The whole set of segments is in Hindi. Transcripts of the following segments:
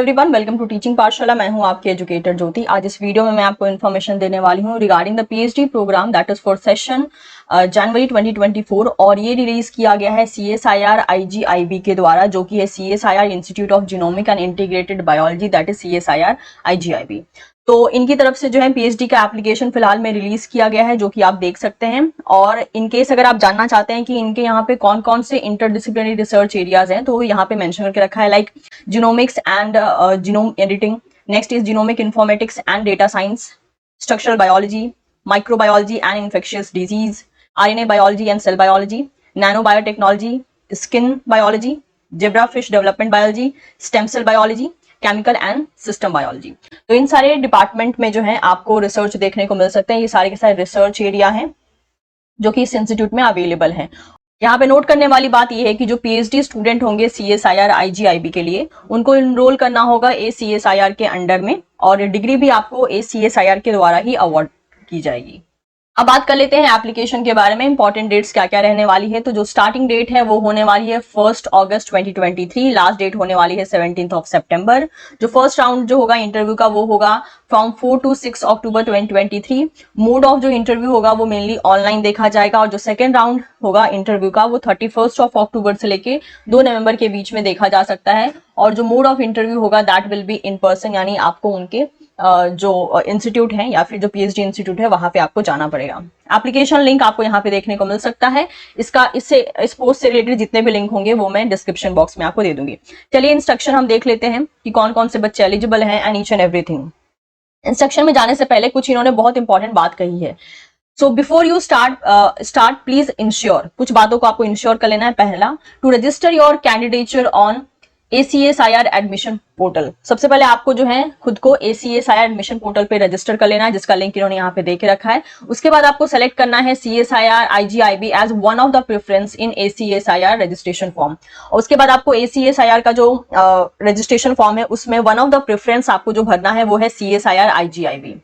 एवरीवन, वेलकम टू टीचिंग पाठशाला। मैं हूं आपकी एजुकेटर ज्योति। आज इस वीडियो में मैं आपको इन्फॉर्मेशन देने वाली हूं regarding the PhD programme that is for session January 2024 और ये रिलीज किया गया है CSIR IGIB के द्वारा, जो कि है CSIR institute of genomic and integrated biology that is CSIR IGIB। तो इनकी तरफ से जो है पीएचडी का एप्लीकेशन फिलहाल में रिलीज किया गया है, जो कि आप देख सकते हैं। और इन केस अगर आप जानना चाहते हैं कि इनके यहाँ पे कौन कौन से इंटरडिसिप्लिनरी रिसर्च एरियाज हैं, तो यहाँ पे मेंशन करके रखा है like genomics and genome editing. Next is genomic informatics and data science, structural biology, microbiology and infectious disease, RNA biology and cell biology, nanobiotechnology, skin biology, zebrafish development biology, stem cell biology, chemical and system biology. तो इन सारे डिपार्टमेंट में जो है आपको रिसर्च देखने को मिल सकते हैं। ये सारे के सारे रिसर्च एरिया हैं जो कि इस इंस्टीट्यूट में अवेलेबल हैं। यहाँ पे नोट करने वाली बात यह है कि जो पीएचडी स्टूडेंट होंगे CSIR IGIB के लिए, उनको इनरोल करना होगा ACSIR के अंडर में, और डिग्री भी आपको ACSIR के द्वारा ही अवार्ड की जाएगी। अब बात कर लेते हैं एप्लीकेशन के बारे में। इंपॉर्टेंट डेट्स क्या क्या रहने वाली है। तो जो स्टार्टिंग डेट है वो होने वाली है 1 अगस्त 2023, लास्ट डेट होने वाली है 17 सितंबर। जो फर्स्ट राउंड जो होगा इंटरव्यू का वो होगा from 4 to 6 October 2023। Mode of जो इंटरव्यू होगा वो मेनली ऑनलाइन देखा जाएगा, और जो सेकेंड राउंड होगा इंटरव्यू का वो 31 अक्टूबर से लेके 2 नवंबर के बीच में देखा जा सकता है। और जो मोड ऑफ इंटरव्यू होगा that will be in person, यानी आपको उनके जो इंस्टीट्यूट है या फिर जो पीएचडी इंस्टीट्यूट है वहां पे आपको जाना पड़ेगा। एप्लीकेशन लिंक आपको यहाँ पे देखने को मिल सकता है। इस पोस्ट से रिलेटेड जितने भी लिंक होंगे वो मैं डिस्क्रिप्शन बॉक्स में आपको दे दूंगी। चलिए इंस्ट्रक्शन हम देख लेते हैं कि कौन कौन से बच्चे एलिजिबल हैं and each and everything. Instruction में जाने से पहले कुछ इन्होंने बहुत इंपॉर्टेंट बात कही है। So before you start please ensure, कुछ बातों को आपको इंश्योर कर लेना है। पहला, to register your candidature on ACSIR admission portal. सबसे पहले आपको जो है खुद को ACSIR एडमिशन पोर्टल पे रजिस्टर कर लेना है, जिसका लिंक इन्होंने यहाँ पे दे के रखा है। उसके बाद आपको सेलेक्ट करना है CSIR IGIB as one of the preference in ACSIR registration form. और उसके बाद आपको ACSIR का जो रजिस्ट्रेशन फॉर्म है उसमें वन ऑफ द प्रेफरेंस आपको जो भरना है वो है CSIR IGIB।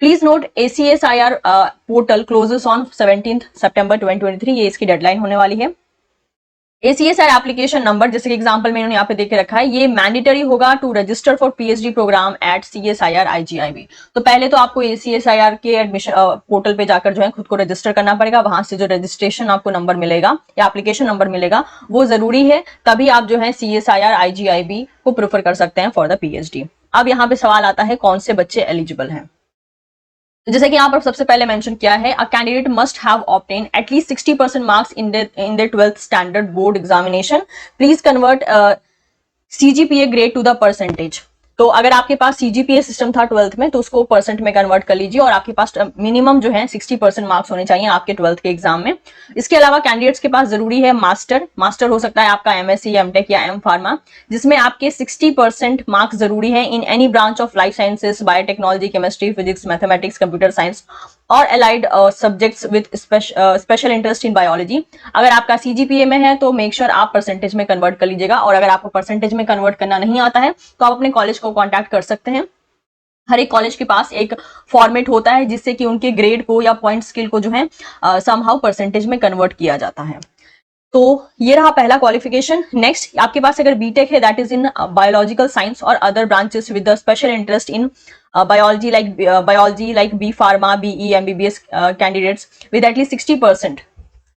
Please note ACSIR portal closes on 17 सितंबर 2023, ये इसकी डेडलाइन होने वाली है। ACSIR एप्लीकेशन नंबर, जैसे कि एग्जांपल में इन्होंने यहाँ पे देख के रखा है, ये मैंडेटरी होगा to register for PhD program at CSIR IGIB। तो पहले तो आपको ACSIR के एडमिशन पोर्टल पे जाकर जो है खुद को रजिस्टर करना पड़ेगा। वहां से जो रजिस्ट्रेशन आपको नंबर मिलेगा या एप्लीकेशन नंबर मिलेगा वो जरूरी है, तभी आप जो है CSIR IGIB को प्रेफर कर सकते हैं फॉर द पीएचडी। अब यहाँ पे सवाल आता है कौन से बच्चे एलिजिबल हैं। तो जैसे कि यहाँ पर सबसे पहले मेंशन किया है, अ candidate must have obtain at least 60% marks in the 12th standard board examination. Please convert CGPA grade two the percentage. तो अगर आपके पास CGPA सिस्टम था 12th में तो उसको परसेंट में कन्वर्ट कर लीजिए, और आपके पास मिनिमम जो है 60% मार्क्स होने चाहिए आपके 12th के एग्जाम में। इसके अलावा कैंडिडेट्स के पास जरूरी है मास्टर हो सकता है आपका MSc MTech या M Pharma, जिसमें आपके 60% मार्क्स जरूरी है in any branch of life sciences, biotechnology, chemistry, physics, mathematics, computer science और allied subjects with special interest in biology. अगर आपका CGPA में है तो मेक श्योर आप परसेंटेज में कन्वर्ट कर लीजिएगा, और अगर आपको परसेंटेज में कन्वर्ट करना नहीं आता है तो आप अपने कॉलेज को कांटेक्ट कर सकते हैं। हर एक कॉलेज के पास एक फॉर्मेट होता है जिससे कि उनके ग्रेड को या पॉइंट स्किल को जो है समहाउ परसेंटेज में कन्वर्ट किया जाता है। तो ये रहा पहला क्वालिफिकेशन। नेक्स्ट, आपके पास अगर बीटेक है that is in biological science और other branches with the special interest in biology like B Pharma, BE, MBBS candidates with at least 60%.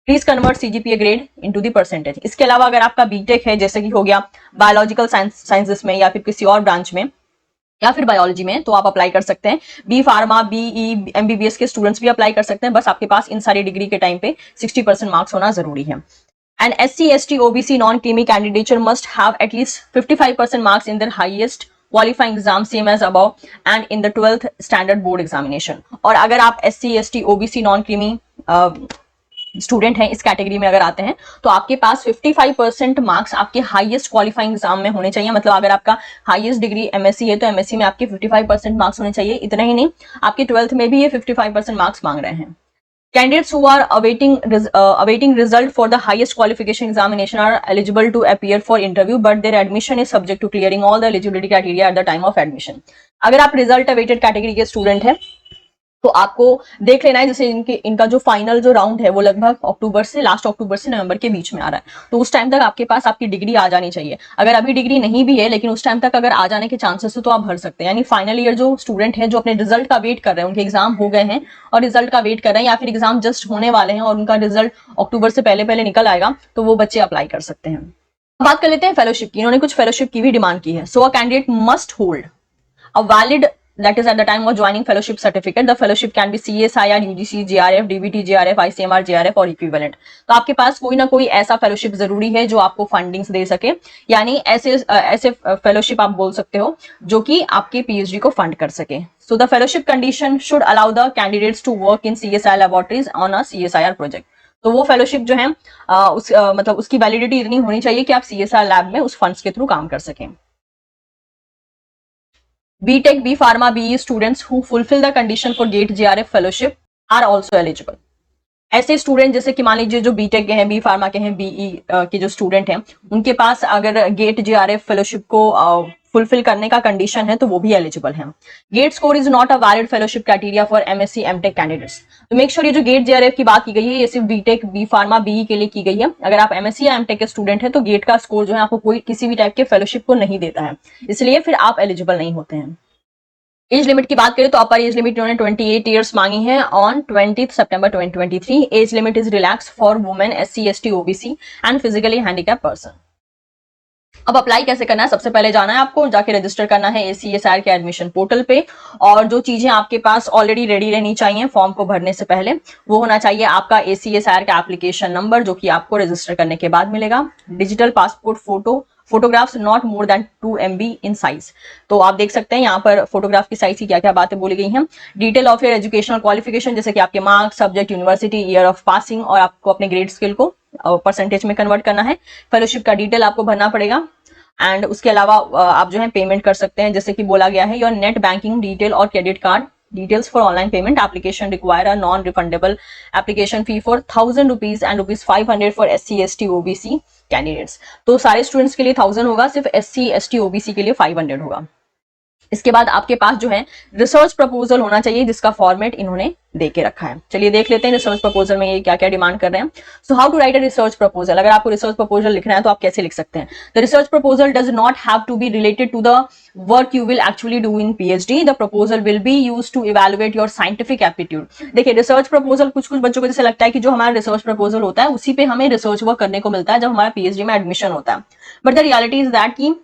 Please convert CGPA grade into the percentage. इसके अलावा अगर आपका बीटेक है, जैसे कि हो गया बायोलॉजिकल साइंसेस में या फिर किसी और ब्रांच में या फिर बायोलॉजी में, तो आप अप्लाई कर सकते हैं। B Pharma, BE, MBBS के स्टूडेंट्स भी अप्लाई कर सकते हैं। बस आपके पास इन सारी डिग्री के टाइम पे 60% मार्क्स होना जरूरी है। And SC, ST, OBC, non-creamy candidature must have at least 55% marks in their highest qualifying exam same as above and in the 12th standard board examination। और अगर आप SC, ST, OBC, non-creamy student हैं, इस कैटेगरी में अगर आते हैं तो आपके पास 55% मार्क्स आपके हाईएस्ट क्वालिफाइंग एग्जाम में होने चाहिए। मतलब अगर आपका हाईएस्ट डिग्री MSc है तो MSc में आपके 55% मार्क्स होने चाहिए। इतना ही नहीं, आपके 12th में भी ये 55% मार्क्स मांग रहे हैं। Candidates who are awaiting result for the highest qualification examination are eligible to appear for interview, but their admission is subject to clearing all the eligibility criteria at the time of admission। अगर आप result awaited category के student हैं तो आपको देख लेना है, जैसे इनका जो फाइनल जो राउंड है वो लगभग लास्ट अक्टूबर से नवंबर के बीच में आ रहा है। तो उस टाइम तक आपके पास आपकी डिग्री आ जानी चाहिए। अगर अभी डिग्री नहीं भी है लेकिन उस टाइम तक अगर आ जाने के चांसेस है तो आप भर सकते हैं। यानी फाइनल ईयर जो स्टूडेंट है जो अपने रिजल्ट का वेट कर रहे हैं, उनके एग्जाम हो गए हैं और रिजल्ट का वेट कर रहे हैं, या फिर एग्जाम जस्ट होने वाले हैं और उनका रिजल्ट अक्टूबर से पहले पहले निकल आएगा, तो वो बच्चे अप्लाई कर सकते हैं। बात कर लेते हैं फेलोशिप की। इन्होंने कुछ फेलोशिप की भी डिमांड की है। So a candidate must hold a valid, that is at the time of joining fellowship certificate. The fellowship can be CSIR, UGC, JRF, DBT, JRF, ICMR, JRF और equivalent. तो आपके पास कोई ना कोई ऐसा फेलोशिप जरूरी है जो आपको फंडिंग्स दे सके, यानी ऐसे फेलोशिप आप बोल सकते हो जो कि आपके पीएचडी को फंड कर सके। So the fellowship condition should allow the candidates to work in CSIR laboratories on a CSIR project. तो वो फेलोशिप जो है मतलब उसकी वैलिडिटी इतनी होनी चाहिए कि आप CSIR लैब में उस फंड्स के थ्रू काम कर सकें। BTech, B Pharma, BE students who fulfill the condition for GATE JRF fellowship are also eligible. ऐसे स्टूडेंट जैसे कि मान लीजिए जो बीटेक के हैं, बी फार्मा के हैं, बीई के जो स्टूडेंट हैं, उनके पास अगर गेट जेआरएफ फेलोशिप को फुलफिल करने का कंडीशन है तो वो भी एलिजिबल हैं। GATE score is not a valid fellowship criteria for MSc MTech candidates. तो मेक श्योर ये जो गेट जेआरएफ की बात की गई है ये सिर्फ बीटेक, बी फार्मा, बीई के लिए की गई है। अगर आप एमएससी या एमटेक के स्टूडेंट हैं तो गेट का स्कोर जो है आपको कोई किसी भी टाइप के फेलोशिप को नहीं देता है, इसलिए फिर आप एलिजिबल नहीं होते हैं। एज लिमिट की बात करें तो अपर एज लिमिट इन्होंने 28 ईयर्स मांगी है on 20 September 2023। Age limit is relax for women, SC, ST, OBC and physically handicap person. अब अप्लाई कैसे करना है? सबसे पहले जाना है आपको, जाके रजिस्टर करना है ACSR के एडमिशन पोर्टल पे, और जो चीजें आपके पास ऑलरेडी रेडी रहनी चाहिए फॉर्म को भरने से पहले, वो होना चाहिए आपका ACSR का एप्लीकेशन नंबर जो कि आपको रजिस्टर करने के बाद मिलेगा, digital passport photographs not more than 2 MB in size. तो आप देख सकते हैं यहाँ पर फोटोग्राफ की साइज की क्या क्या बातें बोली गई हैं। Detail of your educational qualification, जैसे कि आपके marks, subject, university, year of passing, और आपको अपने ग्रेड स्केल को परसेंटेज में कन्वर्ट करना है। फेलोशिप का डिटेल आपको भरना पड़ेगा, एंड उसके अलावा आप जो है पेमेंट कर सकते हैं, जैसे कि बोला गया है योर नेट बैंकिंग डिटेल और credit card details for online payment. Application require a non-refundable application fee for 1000 rupees and rupees 500 for SC, ST, OBC candidates. तो सारे स्टूडेंट्स के लिए 1000 होगा, सिर्फ SC, ST, OBC के लिए 500 होगा। इसके बाद आपके पास जो है रिसर्च प्रपोजल होना चाहिए जिसका फॉर्मेट इन्होंने दे के रखा है। चलिए देख लेते हैं रिसर्च प्रपोजल में ये क्या क्या डिमांड कर रहे हैं। So how to write a research proposal. अगर आपको रिसर्च प्रपोजल लिखना है तो आप कैसे लिख सकते हैं? The research proposal does not have to be related to the work you will actually do in PhD। The proposal will be use to evaluate your scientific aptitude. देखिए रिसर्च प्रपोजल कुछ बच्चों को जैसे लगता है कि जो हमारा रिसर्च प्रपोजल होता है उसी पे हमें रिसर्च वर्क करने को मिलता है जब हमारा PhD में एडमिशन होता है, but the reality is that की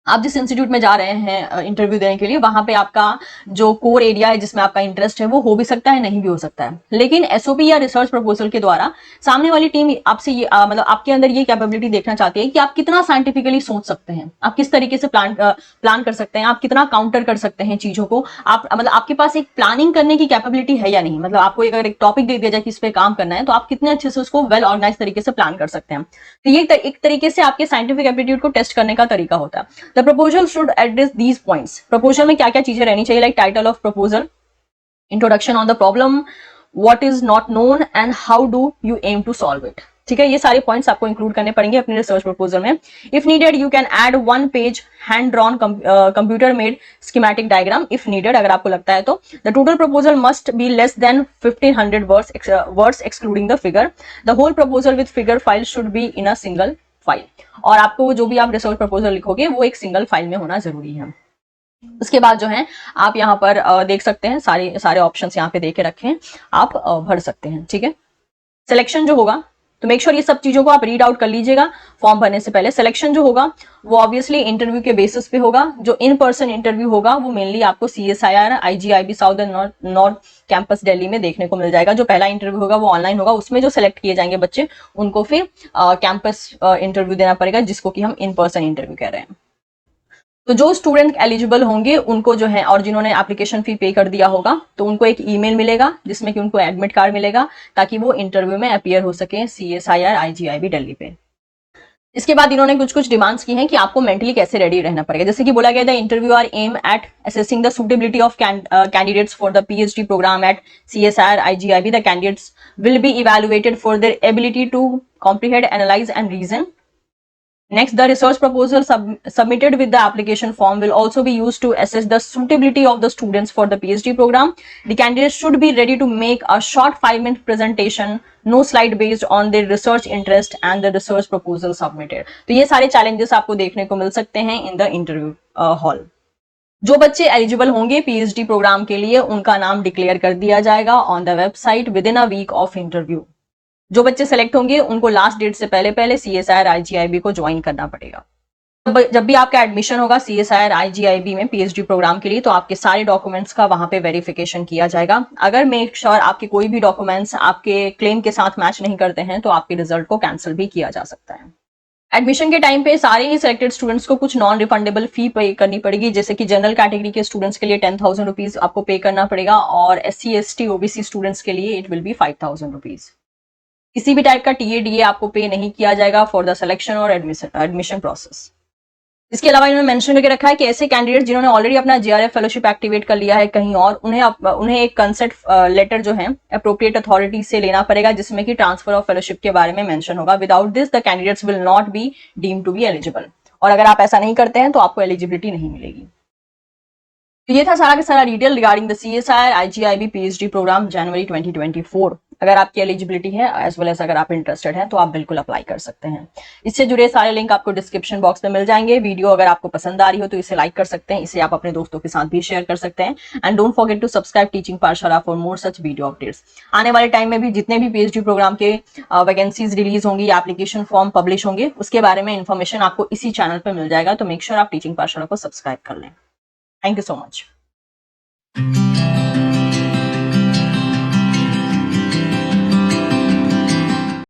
आप जिस इंस्टीट्यूट में जा रहे हैं इंटरव्यू देने के लिए, वहां पे आपका जो कोर एरिया है जिसमें आपका इंटरेस्ट है वो हो भी सकता है, नहीं भी हो सकता है, लेकिन SOP या रिसर्च प्रपोजल के द्वारा सामने वाली टीम आपसे ये मतलब आपके अंदर ये कैपेबिलिटी देखना चाहती है कि आप कितना साइंटिफिकली सोच सकते हैं, आप किस तरीके से प्लान कर सकते हैं, आप कितना काउंटर कर सकते हैं चीजों को, आप मतलब आपके पास एक प्लानिंग करने की कैपेबिलिटी है या नहीं। मतलब आपको अगर एक टॉपिक दे दिया जाए कि इस पे काम करना है तो आप कितने अच्छे से उसको वेल ऑर्गेनाइज तरीके से प्लान कर सकते हैं। तो ये एक तरीके से आपके साइंटिफिक एप्टीट्यूड को टेस्ट करने का तरीका होता है। The proposal should address these points. Proposal में क्या क्या चीजें रहनी चाहिए? Like title of proposal, introduction on the problem, what is not known and how do you aim to solve it. ठीक है, ये सारे पॉइंट्स आपको इंक्लूड करने पड़ेंगे अपने रिसर्च प्रपोजल में। If needed you can add 1 page hand drawn computer made schematic diagram if needed, अगर आपको लगता है तो। The total proposal must be less than 1500 words excluding the figure. The whole proposal with figure file should be in a single file, और आपको जो भी आप रिसर्च प्रपोजल लिखोगे वो एक सिंगल फाइल में होना जरूरी है। उसके बाद जो है आप यहाँ पर देख सकते हैं सारे ऑप्शंस यहाँ पे दे के रखे हैं, आप भर सकते हैं। ठीक है, सिलेक्शन जो होगा तो मेक श्योर ये सब चीजों को आप रीड आउट कर लीजिएगा फॉर्म भरने से पहले। सिलेक्शन जो होगा वो ऑब्वियसली इंटरव्यू के बेसिस पे होगा। जो इन पर्सन इंटरव्यू होगा वो मेनली आपको CSIR, IGIB south and north campus Delhi में देखने को मिल जाएगा। जो पहला इंटरव्यू होगा वो ऑनलाइन होगा, उसमें जो सिलेक्ट किए जाएंगे बच्चे उनको फिर कैंपस इंटरव्यू देना पड़ेगा, जिसको कि हम इन पर्सन इंटरव्यू कह रहे हैं। तो जो स्टूडेंट एलिजिबल होंगे उनको जो है, और जिन्होंने एप्लीकेशन फी पे कर दिया होगा, तो उनको एक ईमेल मिलेगा जिसमें कि उनको एडमिट कार्ड मिलेगा ताकि वो इंटरव्यू में अपीयर हो सके CSIR IGIB दिल्ली पे। इसके बाद इन्होंने कुछ डिमांड्स की हैं कि आपको मेंटली कैसे रेडी रहना पड़ेगा। जैसे कि बोला गया था interview are aimed at assessing the suitability of candidates for the PhD program at CSIR IGIB। The candidates will be evaluated for their ability to comprehend, analyse and reason Next, the research proposal submitted with the application form will also be used to assess the suitability of the students for the PhD program. The candidates should be ready to make a short 5-minute presentation, no slide, based on their research interest and the research proposal submitted. तो ये सारे challenges आपको देखने को मिल सकते हैं in the interview hall. जो बच्चे एलिजिबल होंगे पीएचडी प्रोग्राम के लिए उनका नाम डिक्लेयर कर दिया जाएगा on the website within a week of interview. जो बच्चे सेलेक्ट होंगे उनको लास्ट डेट से पहले पहले CSIR IGIB को ज्वाइन करना पड़ेगा. जब भी आपका एडमिशन होगा CSIR IGIB में पीएचडी प्रोग्राम के लिए तो आपके सारे डॉक्यूमेंट्स का वहां पे वेरिफिकेशन किया जाएगा. अगर मेक श्योर आपके कोई भी डॉक्यूमेंट्स आपके क्लेम के साथ मैच नहीं करते हैं तो आपके रिजल्ट को कैंसिल भी किया जा सकता है. एडमिशन के टाइम पे सारे ही सिलेक्टेड स्टूडेंट्स को कुछ नॉन रिफंडेबल फी पे करनी पड़ेगी, जैसे कि जनरल कैटेगरी के स्टूडेंट्स के लिए 10,000 रुपीज आपको पे करना पड़ेगा और SC ST OBC स्टूडेंट्स के लिए इट विल बी 5,000 रुपीज. किसी भी टाइप का TADA आपको पे नहीं किया जाएगा फॉर द सिलेक्शन और एडमिशन प्रोसेस. इसके अलावा इन्होंने मेंशन करके रखा है कि ऐसे कैंडिडेट जिन्होंने ऑलरेडी अपना GRF फेलोशिप एक्टिवेट कर लिया है कहीं और, उन्हें एक कंसेंट लेटर जो है अप्रोप्रिएट अथॉरिटी से लेना पड़ेगा जिसमें कि ट्रांसफर ऑफ फेलोशिप के बारे में मेंशन होगा. Without this the candidates will not be deemed to be eligible. और अगर आप ऐसा नहीं करते हैं तो आपको एलिजिबिलिटी नहीं मिलेगी. तो ये था सारा का सारा detail regarding the CSIR IGIB PhD programme January 2024. अगर आपकी एलिजिबिलिटी है एज वेल एज अगर आप इंटरेस्टेड हैं तो आप बिल्कुल अप्लाई कर सकते हैं. इससे जुड़े सारे लिंक आपको डिस्क्रिप्शन बॉक्स में मिल जाएंगे. वीडियो अगर आपको पसंद आ रही हो तो इसे लाइक कर सकते हैं, इसे आप अपने दोस्तों के साथ भी शेयर कर सकते हैं. And don't forget to subscribe teaching Pathshala for more such video updates. आने वाले टाइम में भी जितने भी PhD प्रोग्राम के वैकेंसीज रिलीज होंगी या एप्लीकेशन फॉर्म पब्लिश होंगे उसके बारे में इन्फॉर्मेशन आपको इसी चैनल पर मिल जाएगा. तो मेक श्योर आप टीचिंग पाठशाला को सब्सक्राइब कर लें. Thank you so much.